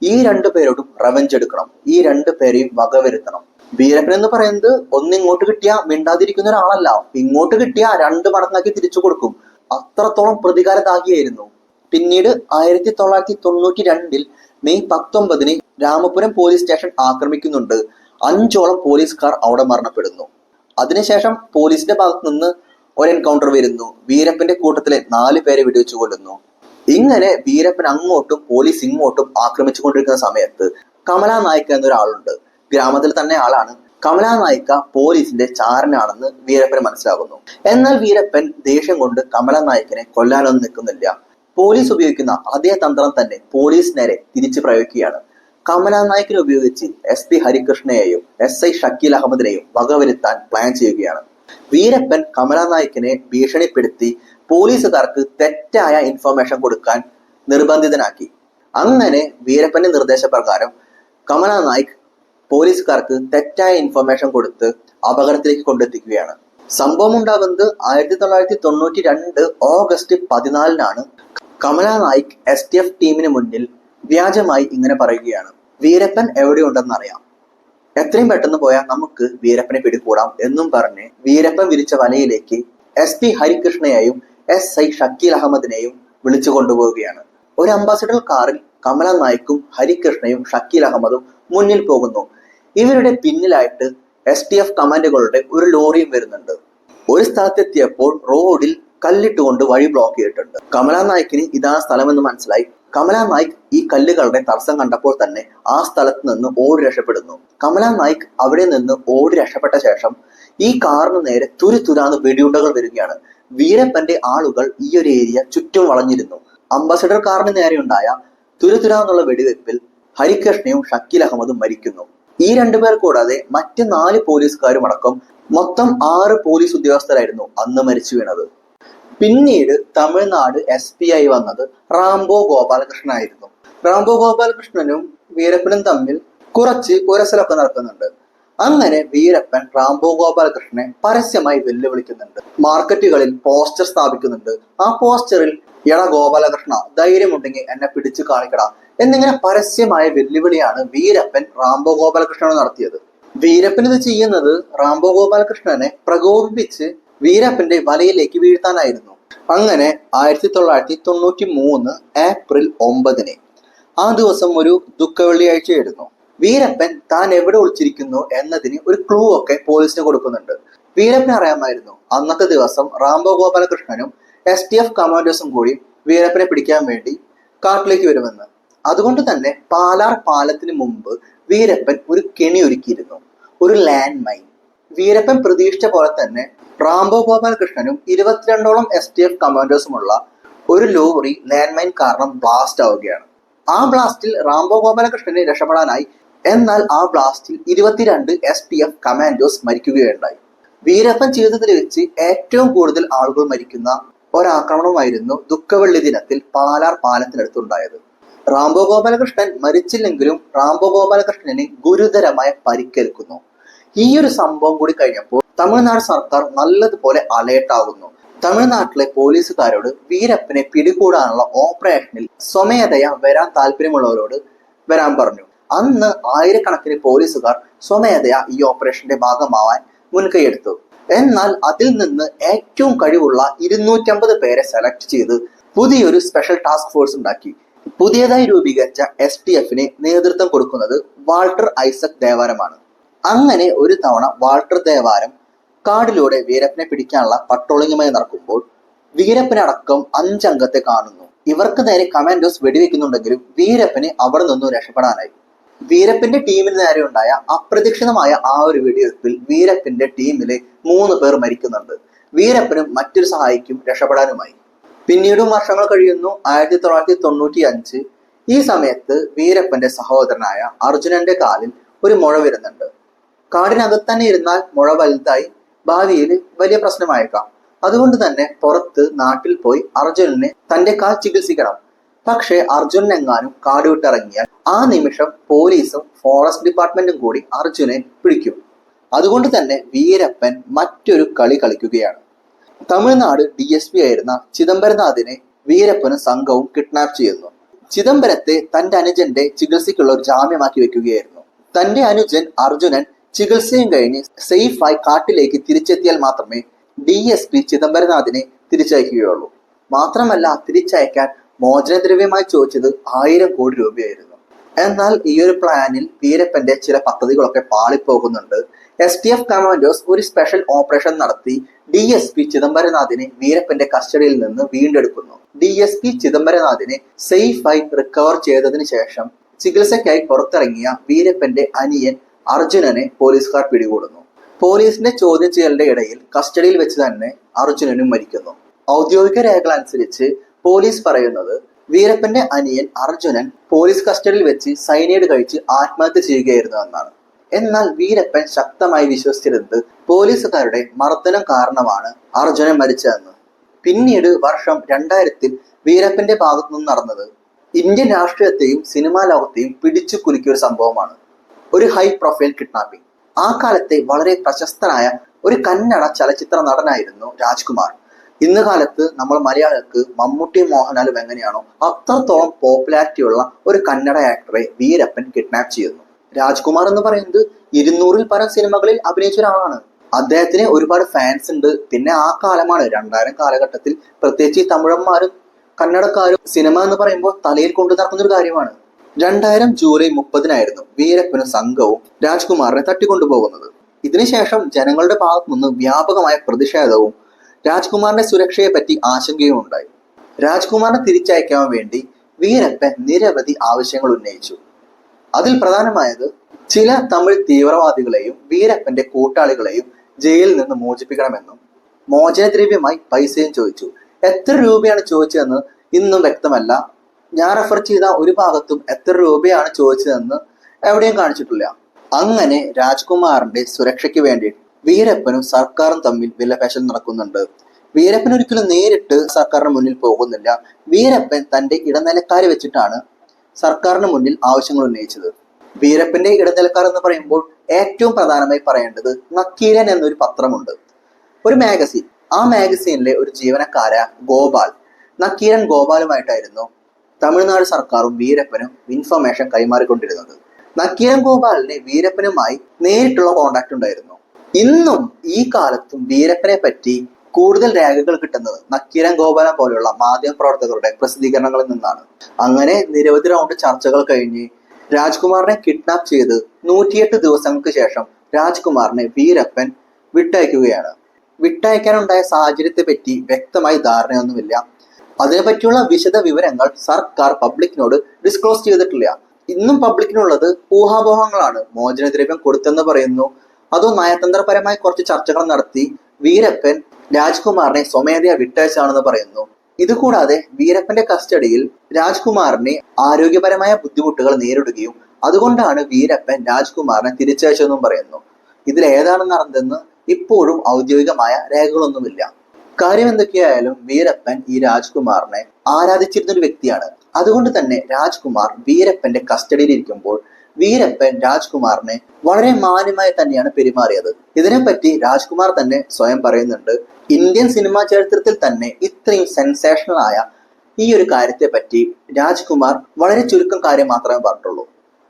ഈ രണ്ടുപേരോടും റവഞ്ച് എടുക്കണം, ഈ രണ്ടുപേരെയും വകവരുത്തണം. വീരപ്പൻ എന്ന് പറയുന്നത് ഒന്നിങ്ങോട്ട് കിട്ടിയ മിണ്ടാതിരിക്കുന്ന ഒരാളല്ല, ഇങ്ങോട്ട് കിട്ടിയ 2 മടങ്ങാക്കി തിരിച്ചു കൊടുക്കും. അത്രത്തോളം പ്രതികാരദാഹിയായിരുന്നു. പിന്നീട് 1992 മെയ് 19 രാമപുരം പോലീസ് സ്റ്റേഷൻ ആക്രമിക്കുന്നുണ്ട്. 5ഓളം പോലീസുകാർ അവിടെ മരണപ്പെടുന്നു. അതിനുശേഷം പോലീസിന്റെ ഭാഗത്ത് നിന്ന് ഒരു എൻകൗണ്ടർ വരുന്നു. വീരപ്പന്റെ കൂട്ടത്തിലെ 4 പേരെ വെടിവെച്ചു കൊല്ലുന്നു. ഇങ്ങനെ വീരപ്പൻ അങ്ങോട്ടും പോലീസ് ഇങ്ങോട്ടും ആക്രമിച്ചു കൊണ്ടിരിക്കുന്ന സമയത്ത് കമല നായിക്ക എന്നൊരാളുണ്ട്. ഗ്രാമത്തിൽ തന്നെ ആളാണ്. കമല നായിക്ക പോലീസിന്റെ ചാരനാണെന്ന് വീരപ്പന് മനസ്സിലാകുന്നു. എന്നാൽ വീരപ്പൻ ദേഷ്യം കൊണ്ട് കമല നായിക്കനെ കൊല്ലാനൊന്നും നിൽക്കുന്നില്ല. പോലീസ് ഉപയോഗിക്കുന്ന അതേ തന്ത്രം തന്നെ പോലീസ് നേരെ തിരിച്ചു പ്രയോഗിക്കുകയാണ്. കമല നായിക്കിനെ ഉപയോഗിച്ച് SP ഹരികൃഷ്ണയെയും SI ഷക്കീൽ അഹമ്മദിനെയും വകവരുത്താൻ പ്ലാൻ ചെയ്യുകയാണ്. വീരപ്പൻ കമല നായിക്കിനെ ഭീഷണിപ്പെടുത്തി പോലീസുകാർക്ക് തെറ്റായ ഇൻഫർമേഷൻ കൊടുക്കാൻ നിർബന്ധിതനാക്കി. അങ്ങനെ വീരപ്പന്റെ നിർദ്ദേശപ്രകാരം കമല നായിക് പോലീസുകാർക്ക് തെറ്റായ ഇൻഫർമേഷൻ കൊടുത്ത് അപകടത്തിലേക്ക് കൊണ്ടെത്തിക്കുകയാണ്. സംഭവം ഉണ്ടാകുന്നത് 1992 ഓഗസ്റ്റ് 14 കമല നായിക് STF ടീമിന് മുന്നിൽ വ്യാജമായി ഇങ്ങനെ പറയുകയാണ്: വീരപ്പൻ എവിടെയുണ്ടെന്നറിയാം, എത്രയും പെട്ടെന്ന് പോയാൽ നമുക്ക് വീരപ്പനെ പിടികൂടാം എന്നും പറഞ്ഞ് വീരപ്പൻ വിരിച്ച വലയിലേക്ക് SP ഹരികൃഷ്ണയെയും SI ഷക്കീൽ അഹമ്മദിനെയും വിളിച്ചു കൊണ്ടുപോവുകയാണ്. ഒരു അംബാസിഡർ കാറിൽ കമല നായിക്കും ഹരികൃഷ്ണയും ഷക്കീൽ അഹമ്മദും മുന്നിൽ പോകുന്നു. ഇവരുടെ പിന്നിലായിട്ട് STF കമാൻഡുകളുടെ ഒരു ലോറിയും വരുന്നുണ്ട്. ഒരു സ്ഥലത്തെത്തിയപ്പോൾ റോഡിൽ കല്ലിട്ടുകൊണ്ട് വഴി ബ്ലോക്ക് ചെയ്തിട്ടുണ്ട്. കമല നായിക്കിന് ഇതാണ് സ്ഥലമെന്ന് മനസ്സിലായി. കമല നായിക് ഈ കല്ലുകളുടെ തടസ്സം കണ്ടപ്പോൾ തന്നെ ആ സ്ഥലത്ത് നിന്ന് ഓടി രക്ഷപ്പെടുന്നു. കമല നായിക് അവിടെ നിന്ന് ഓടി രക്ഷപ്പെട്ട ശേഷം ഈ കാറിന് നേരെ തുരുതുരാന്ന് വെടിയുണ്ടകൾ വരികയാണ്. വീരപ്പന്റെ ആളുകൾ ഈ ഒരു ഏരിയ ചുറ്റും വളഞ്ഞിരുന്നു. അംബാസിഡർ കാറിന് നേരെ ഉണ്ടായ തുരുതുരാന്നുള്ള വെടിവെപ്പിൽ ഹരികൃഷ്ണയും ഷക്കീൽ അഹമ്മദും മരിക്കുന്നു. ഈ 2 പേർ കൂടാതെ മറ്റ് 4 പോലീസുകാരും അടക്കം മൊത്തം 6 പോലീസ് ഉദ്യോഗസ്ഥരായിരുന്നു അന്ന് മരിച്ചു വീണത്. പിന്നീട് തമിഴ്നാട് SP ആയി വന്നത് റാംബോ ഗോപാലകൃഷ്ണൻ ആയിരുന്നു. റാംബോ ഗോപാലകൃഷ്ണനും വീരപ്പനും തമ്മിൽ കുറച്ച് ഉരസലൊക്കെ നടക്കുന്നുണ്ട്. അങ്ങനെ വീരപ്പൻ റാംബോ ഗോപാലകൃഷ്ണനെ പരസ്യമായി വെല്ലുവിളിക്കുന്നുണ്ട്. മാർക്കറ്റുകളിൽ പോസ്റ്റർ സ്ഥാപിക്കുന്നുണ്ട്. ആ പോസ്റ്ററിൽ "എടാ ഗോപാലകൃഷ്ണ, ധൈര്യമുണ്ടെങ്കിൽ എന്നെ പിടിച്ചു കാണിക്കടാ" എന്നിങ്ങനെ പരസ്യമായ വെല്ലുവിളിയാണ് വീരപ്പൻ റാംബോ ഗോപാലകൃഷ്ണനോട് നടത്തിയത്. വീരപ്പൻ ഇത് ചെയ്യുന്നത് റാംബോ ഗോപാലകൃഷ്ണനെ പ്രകോപിപ്പിച്ച് വീരപ്പന്റെ വലയിലേക്ക് വീഴ്ത്താനായിരുന്നു. അങ്ങനെ 1993 ഏപ്രിൽ 9 ആ ദിവസം ഒരു ദുഃഖ വെള്ളിയാഴ്ചയായിരുന്നു. വീരപ്പൻ താൻ എവിടെ ഒളിച്ചിരിക്കുന്നു എന്നതിന് ഒരു ക്ലൂ ഒക്കെ പോലീസിന് കൊടുക്കുന്നുണ്ട്. വീരപ്പന് അറിയാമായിരുന്നു അന്നത്തെ ദിവസം റാംബോ ഗോപാലകൃഷ്ണനും STF കമാൻഡേഴ്സും കൂടി വീരപ്പനെ പിടിക്കാൻ വേണ്ടി കാട്ടിലേക്ക് വരുമെന്ന്. അതുകൊണ്ട് തന്നെ പാലാർ പാലത്തിന് മുമ്പ് വീരപ്പൻ ഒരു കെണി ഒരുക്കിയിരുന്നു, ഒരു ലാൻഡ് മൈൻ. വീരപ്പൻ പ്രതീക്ഷിച്ച പോലെ തന്നെ റാംബോ ഗോപാലകൃഷ്ണനും 22ഓളം STF കമാൻഡേഴ്സുമുള്ള ഒരു ലോറി ലാൻഡ് മൈൻ കാരണം ബ്ലാസ്റ്റ് ആവുകയാണ്. ആ ബ്ലാസ്റ്റിൽ റാംബോ ഗോപാലകൃഷ്ണനെ രക്ഷപ്പെടാനായി. എന്നാൽ ആ ബ്ലാസ്റ്റിൽ 22 STF കമാൻഡോസ് മരിക്കുകയുണ്ടായി. വീരപ്പൻ ചെയ്തതിൽ വെച്ച് ഏറ്റവും കൂടുതൽ ആളുകൾ മരിക്കുന്ന ഒരാക്രമണമായിരുന്നു ദുഃഖവെള്ളി ദിനത്തിൽ പാലാർ പാലത്തിനടുത്തുണ്ടായത്. റാംബോ ഗോപാലകൃഷ്ണൻ മരിച്ചില്ലെങ്കിലും റാംബോ ഗോപാലകൃഷ്ണന് ഗുരുതരമായ പരിക്കേൽക്കുന്നു. ഈ ഒരു സംഭവം കൂടി കഴിഞ്ഞപ്പോൾ തമിഴ്നാട് സർക്കാർ നല്ലതുപോലെ അലേർട്ട് ആകുന്നു. തമിഴ്നാട്ടിലെ പോലീസുകാരോട് വീരപ്പനെ പിടികൂടാനുള്ള ഓപ്പറേഷനിൽ സ്വമേധയാ വരാൻ താല്പര്യമുള്ളവരോട് വരാൻ പറഞ്ഞു. അന്ന് ആയിരക്കണക്കിന് പോലീസുകാർ സ്വമേധയാ ഈ ഓപ്പറേഷന്റെ ഭാഗമാവാൻ മുൻകൈയെടുത്തു. എന്നാൽ അതിൽ നിന്ന് ഏറ്റവും കഴിവുള്ള 250 പേരെ സെലക്ട് ചെയ്ത് പുതിയൊരു സ്പെഷ്യൽ ടാസ്ക് ഫോഴ്സ് ഉണ്ടാക്കി. പുതിയതായി രൂപീകരിച്ച STFന് നേതൃത്വം കൊടുക്കുന്നത് വാൾട്ടർ ഐസക് ദേവാരമാണ്. അങ്ങനെ ഒരു തവണ വാൾട്ടർ ദേവാരം കാടിലൂടെ വീരപ്പനെ പിടിക്കാനുള്ള പട്രോളിങ്ങുമായി നടക്കുമ്പോൾ വീരപ്പനടക്കം 5 അംഗത്തെ കാണുന്നു. ഇവർക്ക് നേരെ കമാൻഡോസ് വെടിവെക്കുന്നുണ്ടെങ്കിലും വീരപ്പന് അവിടെ നിന്നും രക്ഷപ്പെടാനായി. വീരപ്പന്റെ ടീമിന് നേരെ ഉണ്ടായ അപ്രതീക്ഷിതമായ ആ ഒരു വെടിവെപ്പിൽ വീരപ്പന്റെ ടീമിലെ 3 പേർ മരിക്കുന്നുണ്ട്. വീരപ്പനും മറ്റൊരു സഹായിക്കും രക്ഷപ്പെടാനുമായി. പിന്നീടും വർഷങ്ങൾ കഴിയുന്നു. 1995 ഈ സമയത്ത് വീരപ്പന്റെ സഹോദരനായ അർജുനന്റെ കാലിൽ ഒരു മുഴ വരുന്നുണ്ട്. കാടിനകത്ത് തന്നെ ഇരുന്നാൽ മുഴ വലുതായി ഭാവിയിൽ വലിയ പ്രശ്നമായേക്കാം. അതുകൊണ്ട് തന്നെ പുറത്ത് നാട്ടിൽ പോയി അർജുനനെ തന്റെ കാൽ ചികിത്സിക്കണം. പക്ഷെ അർജുനൻ എങ്ങാനും കാട് വിട്ടിറങ്ങിയാൽ ആ നിമിഷം പോലീസും ഫോറസ്റ്റ് ഡിപ്പാർട്ട്മെന്റും കൂടി അർജുനെ പിടിക്കും. അതുകൊണ്ട് തന്നെ വീരപ്പൻ മറ്റൊരു കളി കളിക്കുകയാണ്. തമിഴ്നാട് DSP ആയിരുന്ന ചിദംബരനാഥിനെ വീരപ്പനും സംഘവും കിഡ്നാപ്പ് ചെയ്യുന്നു. ചിദംബരത്തെ തന്റെ അനുജന്റെ ചികിത്സയ്ക്കുള്ള ഒരു ജാമ്യമാക്കി വെക്കുകയായിരുന്നു. തന്റെ അനുജൻ അർജുനൻ ചികിത്സയും കഴിഞ്ഞ് സേഫായി കാട്ടിലേക്ക് തിരിച്ചെത്തിയാൽ മാത്രമേ DSP ചിദംബരനാഥിനെ തിരിച്ചയക്കുകയുള്ളൂ. മാത്രമല്ല തിരിച്ചയക്കാൻ മോചനദ്രവ്യമായി ചോദിച്ചത് 1000 കോടി രൂപയായിരുന്നു. എന്നാൽ ഈ ഒരു പ്ലാനിൽ വീരപ്പന്റെ ചില പദ്ധതികളൊക്കെ പാളിപ്പോകുന്നുണ്ട്. STF കമാൻഡോസ് ഒരു സ്പെഷ്യൽ ഓപ്പറേഷൻ നടത്തി DSP ചിദംബരനാഥിനെ വീരപ്പന്റെ കസ്റ്റഡിയിൽ നിന്ന് വീണ്ടെടുക്കുന്നു. DSP ചിദംബരനാഥിനെ സേഫായി റിക്കവർ ചെയ്തതിനു ശേഷം ചികിത്സയ്ക്കായി പുറത്തിറങ്ങിയ വീരപ്പന്റെ അനിയൻ അർജുനനെ പോലീസുകാർ പിടികൂടുന്നു. പോലീസിന്റെ ചോദ്യം ചെയ്യലിന്റെ ഇടയിൽ കസ്റ്റഡിയിൽ വെച്ച് തന്നെ അർജുനനും മരിക്കുന്നു. ഔദ്യോഗിക രേഖകൾ അനുസരിച്ച് പോലീസ് പറയുന്നത് വീരപ്പന്റെ അനിയൻ അർജുനൻ പോലീസ് കസ്റ്റഡിയിൽ വെച്ച് സൈനൈഡ് കഴിച്ച് ആത്മഹത്യ ചെയ്യുകയായിരുന്നു എന്നാണ്. എന്നാൽ വീരപ്പൻ ശക്തമായി വിശ്വസിച്ചിരുന്നത് പോലീസുകാരുടെ മർദ്ദനം കാരണമാണ് അർജുനൻ മരിച്ചതെന്ന്. പിന്നീട് വർഷം 2000 വീരപ്പന്റെ ഭാഗത്തു നിന്ന് നടന്നത് ഇന്ത്യൻ രാഷ്ട്രീയത്തെയും സിനിമാ ലോകത്തെയും പിടിച്ചു കുലുക്കിയ ഒരു സംഭവമാണ്. ഒരു ഹൈ പ്രൊഫൈൽ കിഡ്നാപ്പിംഗ്. ആ കാലത്തെ വളരെ പ്രശസ്തനായ ഒരു കന്നഡ ചലച്ചിത്ര നടനായിരുന്നു രാജ്കുമാർ. ഇന്ന് കാലത്ത് നമ്മൾ മലയാളികൾക്ക് മമ്മൂട്ടിയും മോഹൻലാലും എങ്ങനെയാണോ അത്രത്തോളം പോപ്പുലാരിറ്റി ഉള്ള ഒരു കന്നഡ ആക്ടറെ വീരപ്പൻ കിഡ്നാപ്പ് ചെയ്യുന്നു. രാജ്കുമാർ എന്ന് പറയുന്നത് 200-ൽ പരം സിനിമകളിൽ അഭിനയിച്ച ഒരാളാണ്. അദ്ദേഹത്തിന് ഒരുപാട് ഫാൻസ് ഉണ്ട്. പിന്നെ ആ കാലമാണ് 2000 കാലഘട്ടത്തിൽ പ്രത്യേകിച്ച് തമിഴന്മാരും കന്നഡക്കാരും സിനിമ എന്ന് പറയുമ്പോൾ തലയിൽ കൊണ്ടു നടക്കുന്ന ഒരു കാര്യമാണ്. 2000 ജൂലൈ 30-നായിരുന്നു വീരപ്പനും സംഘവും രാജ്കുമാറിനെ തട്ടിക്കൊണ്ടുപോകുന്നത്. ഇതിനുശേഷം ജനങ്ങളുടെ ഭാഗത്തു നിന്ന് വ്യാപകമായ പ്രതിഷേധവും രാജ്കുമാറിന്റെ സുരക്ഷയെ പറ്റി ആശങ്കയും ഉണ്ടായി. രാജ്കുമാറിനെ തിരിച്ചയക്കാൻ വേണ്ടി വീരപ്പൻ നിരവധി ആവശ്യങ്ങൾ ഉന്നയിച്ചു. അതിൽ പ്രധാനമായത് ചില തമിഴ് തീവ്രവാദികളെയും വീരപ്പന്റെ കൂട്ടാളികളെയും ജയിലിൽ നിന്ന് മോചിപ്പിക്കണമെന്നും മോചനദ്രവ്യമായി പൈസയും ചോദിച്ചു. എത്ര രൂപയാണ് ചോദിച്ചതെന്ന് ഇന്നും വ്യക്തമല്ല. ഞാൻ റെഫർ ചെയ്ത ഒരു ഭാഗത്തും എത്ര രൂപയാണ് ചോദിച്ചതെന്ന് എവിടെയും കാണിച്ചിട്ടില്ല. അങ്ങനെ രാജ്കുമാറിന്റെ സുരക്ഷയ്ക്ക് വേണ്ടി വീരപ്പനും സർക്കാരും തമ്മിൽ വിലപേശൽ നടക്കുന്നുണ്ട്. വീരപ്പൻ ഒരിക്കലും നേരിട്ട് സർക്കാരിന് മുന്നിൽ പോകുന്നില്ല. വീരപ്പൻ തന്റെ ഇടനിലക്കാരെ വെച്ചിട്ടാണ് സർക്കാരിന് മുന്നിൽ ആവശ്യങ്ങൾ ഉന്നയിച്ചത്. വീരപ്പന്റെ ഇടനിലക്കാർ എന്ന് പറയുമ്പോൾ ഏറ്റവും പ്രധാനമായി പറയേണ്ടത് നക്കീരൻ എന്നൊരു പത്രമുണ്ട്, ഒരു മാഗസിൻ. ആ മാഗസീനിലെ ഒരു ജീവനക്കാര ഗോപാൽ, നക്കീരൻ ഗോപാലുമായിട്ടായിരുന്നു തമിഴ്നാട് സർക്കാരും വീരപ്പനും ഇൻഫർമേഷൻ കൈമാറിക്കൊണ്ടിരുന്നത്. നക്കീരൻ ഗോപാലിന് വീരപ്പനുമായി നേരിട്ടുള്ള കോണ്ടാക്ട് ഉണ്ടായിരുന്നു. ഇന്നും ഈ കാലത്തും വീരപ്പനെ പറ്റി കൂടുതൽ രേഖകൾ കിട്ടുന്നത് നക്കീരൻ ഗോപാലൻ പോലെയുള്ള മാധ്യമ പ്രവർത്തകരുടെ പ്രസിദ്ധീകരണങ്ങളിൽ നിന്നാണ്. അങ്ങനെ നിരവധി റൗണ്ട് ചർച്ചകൾ കഴിഞ്ഞ് രാജ്കുമാറിനെ കിഡ്നാപ്പ് ചെയ്ത് 108 ദിവസങ്ങൾക്ക് ശേഷം രാജ്കുമാറിനെ വീരപ്പൻ വിട്ടയക്കുകയാണ്. വിട്ടയക്കാനുണ്ടായ സാഹചര്യത്തെ പറ്റി വ്യക്തമായി ധാരണയൊന്നുമില്ല. അതിനെപ്പറ്റിയുള്ള വിശദ വിവരങ്ങൾ സർക്കാർ പബ്ലിക്കിനോട് ഡിസ്ക്ലോസ് ചെയ്തിട്ടില്ല. ഇന്നും പബ്ലിക്കിനുള്ളത് ഊഹാപോഹങ്ങളാണ്. മോചനദ്രവ്യം കൊടുത്തെന്ന് പറയുന്നു, അതോ നയതന്ത്രപരമായി കുറച്ച് ചർച്ചകൾ നടത്തി വീരപ്പൻ രാജ്കുമാറിനെ സ്വമേധയാ വിട്ടയച്ചാണെന്ന് പറയുന്നു. ഇതുകൂടാതെ വീരപ്പന്റെ കസ്റ്റഡിയിൽ രാജ്കുമാറിന് ആരോഗ്യപരമായ ബുദ്ധിമുട്ടുകൾ നേരിടുകയും അതുകൊണ്ടാണ് വീരപ്പൻ രാജ്കുമാറിനെ തിരിച്ചയച്ചതെന്നും പറയുന്നു. ഇതിൽ ഏതാണ് നടന്നതെന്ന് ഇപ്പോഴും ഔദ്യോഗികമായ രേഖകളൊന്നുമില്ല. കാര്യം എന്തൊക്കെയായാലും വീരപ്പൻ ഈ രാജ്കുമാറിനെ ആരാധിച്ചിരുന്ന ഒരു വ്യക്തിയാണ്. അതുകൊണ്ട് തന്നെ രാജ്കുമാർ വീരപ്പന്റെ കസ്റ്റഡിയിൽ ഇരിക്കുമ്പോൾ വീരപ്പൻ രാജ്കുമാറിനെ വളരെ മാന്യമായി തന്നെയാണ് പെരുമാറിയത്. ഇതിനെപ്പറ്റി രാജ്കുമാർ തന്നെ സ്വയം പറയുന്നുണ്ട്. ഇന്ത്യൻ സിനിമാ ചരിത്രത്തിൽ തന്നെ ഇത്രയും സെൻസേഷണൽ ആയ ഈ ഒരു കാര്യത്തെ പറ്റി രാജ്കുമാർ വളരെ ചുരുക്കം കാര്യം മാത്രമേ പറഞ്ഞിട്ടുള്ളൂ.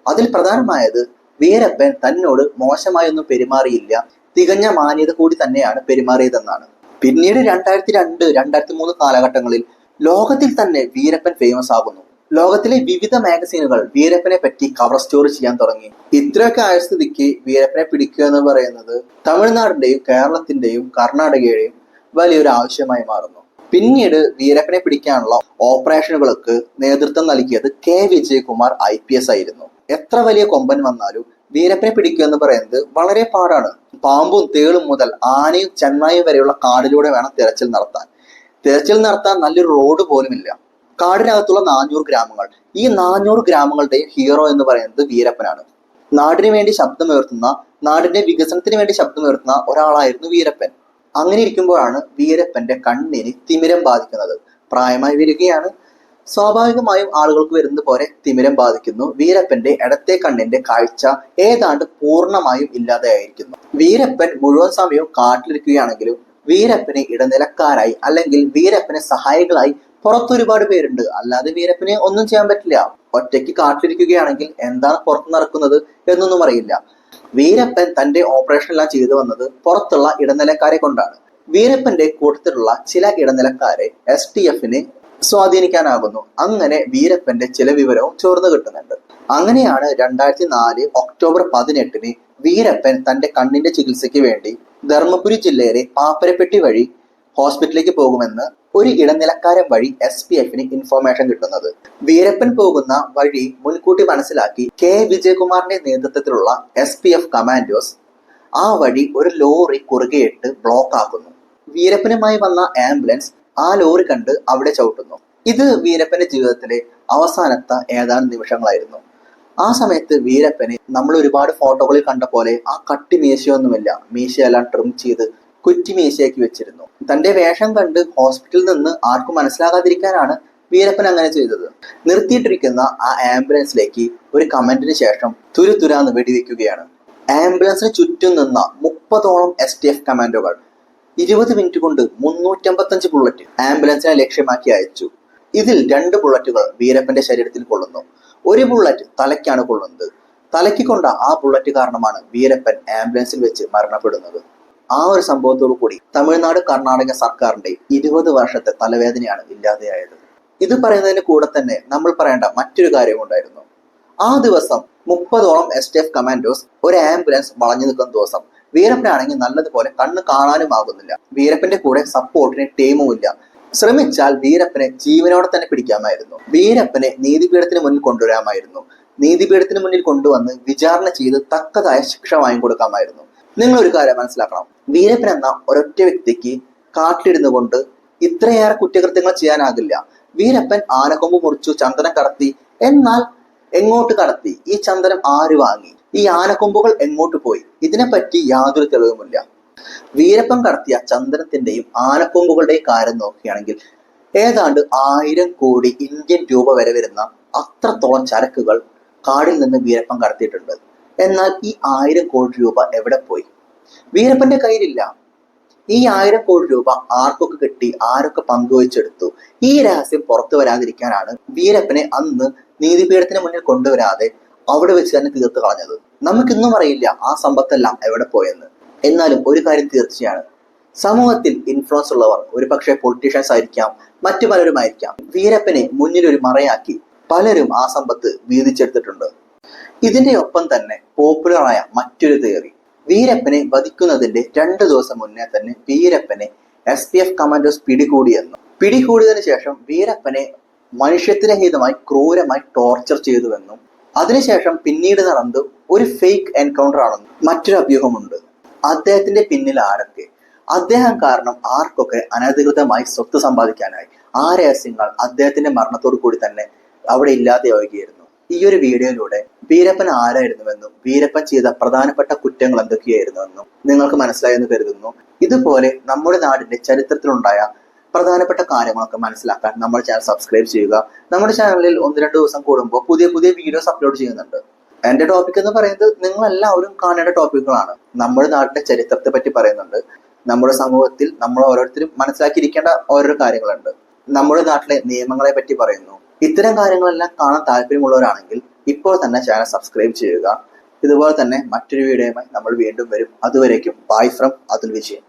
അതിൽ പ്രധാനമായത് വീരപ്പൻ തന്നോട് മോശമായൊന്നും പെരുമാറിയില്ല, തികഞ്ഞ മാന്യത കൂടി തന്നെയാണ് പെരുമാറിയതെന്നാണ്. പിന്നീട് 2002, 2003 കാലഘട്ടങ്ങളിൽ ലോകത്തിൽ തന്നെ വീരപ്പൻ ഫേമസ് ആകുന്നു. ലോകത്തിലെ വിവിധ മാഗസീനുകൾ വീരപ്പനെ പറ്റി കവർ സ്റ്റോറി ചെയ്യാൻ തുടങ്ങി. ഇത്രയൊക്കെ ആയ സ്ഥിതിക്ക് വീരപ്പനെ പിടിക്കുക എന്ന് പറയുന്നത് തമിഴ്നാടിന്റെയും കേരളത്തിന്റെയും കർണാടകയുടെയും വലിയൊരു ആവശ്യമായി മാറുന്നു. പിന്നീട് വീരപ്പനെ പിടിക്കാനുള്ള ഓപ്പറേഷനുകൾക്ക് നേതൃത്വം നൽകിയത് കെ വിജയകുമാർ IPS ആയിരുന്നു. എത്ര വലിയ കൊമ്പൻ വന്നാലും വീരപ്പനെ പിടിക്കുക എന്ന് പറയുന്നത് വളരെ പാടാണ്. പാമ്പും തേളും മുതൽ ആനയും ചെന്നായും വരെയുള്ള കാടിലൂടെ വേണം തിരച്ചിൽ നടത്താൻ. തിരച്ചിൽ നടത്താൻ നല്ലൊരു റോഡ് പോലുമില്ല. കാടിനകത്തുള്ള 400 ഗ്രാമങ്ങൾ. ഈ 400 ഗ്രാമങ്ങളുടെ ഹീറോ എന്ന് പറയുന്നത് വീരപ്പനാണ്. നാടിന് വേണ്ടി ശബ്ദമുയർത്തുന്ന, നാടിന്റെ വികസനത്തിന് വേണ്ടി ശബ്ദമുയർത്തുന്ന ഒരാളായിരുന്നു വീരപ്പൻ. അങ്ങനെ ഇരിക്കുമ്പോഴാണ് വീരപ്പന്റെ കണ്ണിന് തിമിരം ബാധിക്കുന്നത്. പ്രായമായി വരികയാണ്. സ്വാഭാവികമായും ആളുകൾക്ക് വരുന്നത് പോലെ തിമിരം ബാധിക്കുന്നു. വീരപ്പന്റെ ഇടത്തെ കണ്ണിന്റെ കാഴ്ച ഏതാണ്ട് പൂർണ്ണമായും ഇല്ലാതെയായിരിക്കുന്നു. വീരപ്പൻ മുഴുവൻ സമയവും കാട്ടിലിരിക്കുകയാണെങ്കിലും വീരപ്പന് ഇടനിലക്കാരായി അല്ലെങ്കിൽ വീരപ്പന് സഹായികളായി പുറത്തൊരുപാട് പേരുണ്ട്. അല്ലാതെ വീരപ്പന് ഒന്നും ചെയ്യാൻ പറ്റില്ല. ഒറ്റയ്ക്ക് കാട്ടിലിരിക്കുകയാണെങ്കിൽ എന്താണ് പുറത്ത് നടക്കുന്നത് എന്നൊന്നും അറിയില്ല. വീരപ്പൻ തന്റെ ഓപ്പറേഷൻ എല്ലാം ചെയ്തു വന്നത് പുറത്തുള്ള ഇടനിലക്കാരെ കൊണ്ടാണ്. വീരപ്പന്റെ കൂട്ടത്തിലുള്ള ചില ഇടനിലക്കാരെ STFന് സ്വാധീനിക്കാനാകുന്നു. അങ്ങനെ വീരപ്പന്റെ ചില വിവരവും ചോർന്നു കിട്ടുന്നുണ്ട്. അങ്ങനെയാണ് 2004 ഒക്ടോബർ 18 വീരപ്പൻ തന്റെ കണ്ണിന്റെ ചികിത്സയ്ക്ക് വേണ്ടി ധർമ്മപുരി ജില്ലയിലെ പാപ്പരപ്പെട്ടി വഴി ഹോസ്പിറ്റലിലേക്ക് പോകുമെന്ന് ഒരു ഇടനിലക്കാരൻ വഴി SPFന് ഇൻഫോർമേഷൻ കിട്ടുന്നത്. വീരപ്പൻ പോകുന്ന വഴി മുൻകൂട്ടി മനസ്സിലാക്കി കെ വിജയകുമാറിന്റെ നേതൃത്വത്തിലുള്ള SPF കമാൻഡോസ് ആ വഴി ഒരു ലോറി കുറുകെയിട്ട് ബ്ലോക്ക് ആക്കുന്നു. വീരപ്പനുമായി വന്ന ആംബുലൻസ് ആ ലോറി കണ്ട് അവിടെ ചവിട്ടുന്നു. ഇത് വീരപ്പന്റെ ജീവിതത്തിലെ അവസാനത്തെ ഏതാനും നിമിഷങ്ങളായിരുന്നു. ആ സമയത്ത് വീരപ്പനെ നമ്മൾ ഒരുപാട് ഫോട്ടോകളിൽ കണ്ട പോലെ ആ കട്ടി മീശയൊന്നുമില്ല. മീശയെല്ലാം ട്രിം ചെയ്ത് കുറ്റി മീശയാക്കി വെച്ചിരുന്നു. തന്റെ വേഷം കണ്ട് ഹോസ്പിറ്റലിൽ നിന്ന് ആർക്കും മനസ്സിലാകാതിരിക്കാനാണ് വീരപ്പൻ അങ്ങനെ ചെയ്തത്. നിർത്തിയിട്ടിരിക്കുന്ന ആ ആംബുലൻസിലേക്ക് ഒരു കമന്റിന് ശേഷം തുരുതുരാന്ന് വെടിവെക്കുകയാണ്. ആംബുലൻസിന് ചുറ്റും നിന്ന 30ഓളം STF കമാൻഡോകൾ 20 മിനിറ്റ് കൊണ്ട് 355 ബുള്ളറ്റ് ആംബുലൻസിനെ ലക്ഷ്യമാക്കി അയച്ചു. ഇതിൽ 2 ബുള്ളറ്റുകൾ വീരപ്പന്റെ ശരീരത്തിൽ കൊള്ളുന്നു. ഒരു ബുള്ളറ്റ് തലയ്ക്കാണ് കൊള്ളുന്നത്. തലയ്ക്ക് കൊണ്ട ആ ബുള്ളറ്റ് കാരണമാണ് വീരപ്പൻ ആംബുലൻസിൽ വെച്ച് മരണപ്പെടുന്നത്. ആ ഒരു സംഭവത്തോടു കൂടി തമിഴ്നാട് കർണാടക സർക്കാരിന്റെ 20 വർഷത്തെ തലവേദനയാണ് ഇല്ലാതെയായത്. ഇത് പറയുന്നതിന് കൂടെ തന്നെ നമ്മൾ പറയേണ്ട മറ്റൊരു കാര്യം ഉണ്ടായിരുന്നു. ആ ദിവസം 30ഓളം STF കമാൻഡോസ് ഒരു ആംബുലൻസ് വളഞ്ഞു നിൽക്കുന്ന ദിവസം. വീരപ്പനാണെങ്കിൽ നല്ലതുപോലെ കണ്ണ് കാണാനും ആകുന്നില്ല. വീരപ്പന്റെ കൂടെ സപ്പോർട്ടിന് ടീമും ഇല്ല. ശ്രമിച്ചാൽ വീരപ്പനെ ജീവനോടെ തന്നെ പിടിക്കാമായിരുന്നു. വീരപ്പനെ നീതിപീഠത്തിന് മുന്നിൽ കൊണ്ടുവരാമായിരുന്നു. നീതിപീഠത്തിന് മുന്നിൽ കൊണ്ടുവന്ന് വിചാരണ ചെയ്ത് തക്കതായ ശിക്ഷ വാങ്ങിക്കൊടുക്കാമായിരുന്നു. നിങ്ങൾ ഒരു കാര്യം മനസ്സിലാക്കണം. വീരപ്പൻ എന്ന ഒരൊറ്റ വ്യക്തിക്ക് കാട്ടിലിരുന്നു കൊണ്ട് ഇത്രയേറെ കുറ്റകൃത്യങ്ങൾ ചെയ്യാനാകില്ല. വീരപ്പൻ ആനക്കൊമ്പ് മുറിച്ചു, ചന്ദനം കടത്തി. എന്നാൽ എങ്ങോട്ട് കടത്തി? ഈ ചന്ദനം ആര് വാങ്ങി? ഈ ആനക്കൊമ്പുകൾ എങ്ങോട്ട് പോയി? ഇതിനെപ്പറ്റി യാതൊരു തെളിവുമില്ല. വീരപ്പൻ കടത്തിയ ചന്ദനത്തിന്റെയും ആനക്കൊമ്പുകളുടെയും കാര്യം നോക്കുകയാണെങ്കിൽ ഏതാണ്ട് 1000 കോടി ഇന്ത്യൻ രൂപ വരെ വരുന്ന അത്രത്തോളം ചരക്കുകൾ കാടിൽ നിന്ന് വീരപ്പൻ കടത്തിയിട്ടുണ്ട്. എന്നാൽ ഈ 1000 കോടി രൂപ എവിടെ പോയി? വീരപ്പന്റെ കയ്യിലില്ല. ഈ 1000 കോടി രൂപ ആർക്കൊക്കെ കിട്ടി, ആരൊക്കെ പങ്കുവച്ചെടുത്തു? ഈ രഹസ്യം പുറത്തു വരാതിരിക്കാനാണ് വീരപ്പനെ അന്ന് നീതിപീഠത്തിന് മുന്നിൽ കൊണ്ടുവരാതെ അവിടെ വെച്ച് തന്നെ തീർത്ത് കളഞ്ഞത്. നമുക്കിന്നും അറിയില്ല ആ സമ്പത്തെല്ലാം എവിടെ പോയെന്ന്. എന്നാലും ഒരു കാര്യം തീർച്ചയാണ്, സമൂഹത്തിൽ ഇൻഫ്ലുവൻസ് ഉള്ളവർ, ഒരു പക്ഷേ പൊളിറ്റീഷ്യൻസ് ആയിരിക്കാം, മറ്റു പലരുമായിരിക്കാം, വീരപ്പനെ മുന്നിൽ ഒരു മറയാക്കി പലരും ആ സമ്പത്ത് വീതിച്ചെടുത്തിട്ടുണ്ട്. ഇതിന്റെ ഒപ്പം തന്നെ പോപ്പുലറായ മറ്റൊരു തിയറി, വീരപ്പനെ വധിക്കുന്നതിന്റെ 2 ദിവസം മുന്നേ തന്നെ വീരപ്പനെ SPF കമാൻഡോസ് പിടികൂടിയെന്നും, പിടികൂടിയതിനു ശേഷം വീരപ്പനെ മനുഷ്യത്വരഹിതമായി ക്രൂരമായി ടോർച്ചർ ചെയ്തുവെന്നും, അതിനുശേഷം പിന്നീട് നടന്നത് ഒരു ഫേക്ക് എൻകൗണ്ടർ ആണെന്നും മറ്റൊരു അഭ്യൂഹമുണ്ട്. അദ്ദേഹത്തിന്റെ പിന്നിൽ ആരൊക്കെ? അദ്ദേഹം കാരണം ആർക്കൊക്കെ അനധികൃതമായി സ്വത്ത് സമ്പാദിക്കാനായി? ആ രഹസ്യങ്ങൾ അദ്ദേഹത്തിന്റെ മരണത്തോടു കൂടി തന്നെ അവിടെ ഇല്ലാതെയാവുകയായിരുന്നു. ഈ ഒരു വീഡിയോയിലൂടെ വീരപ്പൻ ആരായിരുന്നുവെന്നും വീരപ്പൻ ചെയ്ത പ്രധാനപ്പെട്ട കുറ്റങ്ങൾ എന്തൊക്കെയായിരുന്നുവെന്നും നിങ്ങൾക്ക് മനസ്സിലായെന്ന് കരുതുന്നു. ഇതുപോലെ നമ്മുടെ നാടിന്റെ ചരിത്രത്തിലുണ്ടായ പ്രധാനപ്പെട്ട കാര്യങ്ങളൊക്കെ മനസ്സിലാക്കാൻ നമ്മുടെ ചാനൽ സബ്സ്ക്രൈബ് ചെയ്യുക. നമ്മുടെ ചാനലിൽ 1-2 ദിവസം കൂടുമ്പോൾ പുതിയ വീഡിയോസ് അപ്ലോഡ് ചെയ്യുന്നുണ്ട്. എന്റെ ടോപ്പിക് എന്ന് പറയുന്നത് നിങ്ങൾ എല്ലാവരും കാണേണ്ട ടോപ്പിക്കുകളാണ്. നമ്മുടെ നാട്ടിലെ ചരിത്രത്തെ പറ്റി പറയുന്നുണ്ട്. നമ്മുടെ സമൂഹത്തിൽ നമ്മൾ ഓരോരുത്തരും മനസ്സിലാക്കിയിരിക്കേണ്ട ഓരോ കാര്യങ്ങളുണ്ട്. നമ്മുടെ നാട്ടിലെ നിയമങ്ങളെ പറ്റി പറയുന്നു. ഇത്തരം കാര്യങ്ങളെല്ലാം കാണാൻ താല്പര്യമുള്ളവരാണെങ്കിൽ ഇപ്പോൾ തന്നെ ചാനൽ സബ്സ്ക്രൈബ് ചെയ്യുക. ഇതുപോലെ തന്നെ മറ്റൊരു വീഡിയോയുമായി നമ്മൾ വീണ്ടും വരും. അതുവരേക്കും ബൈ ഫ്രം അതുൽ വിജയൻ.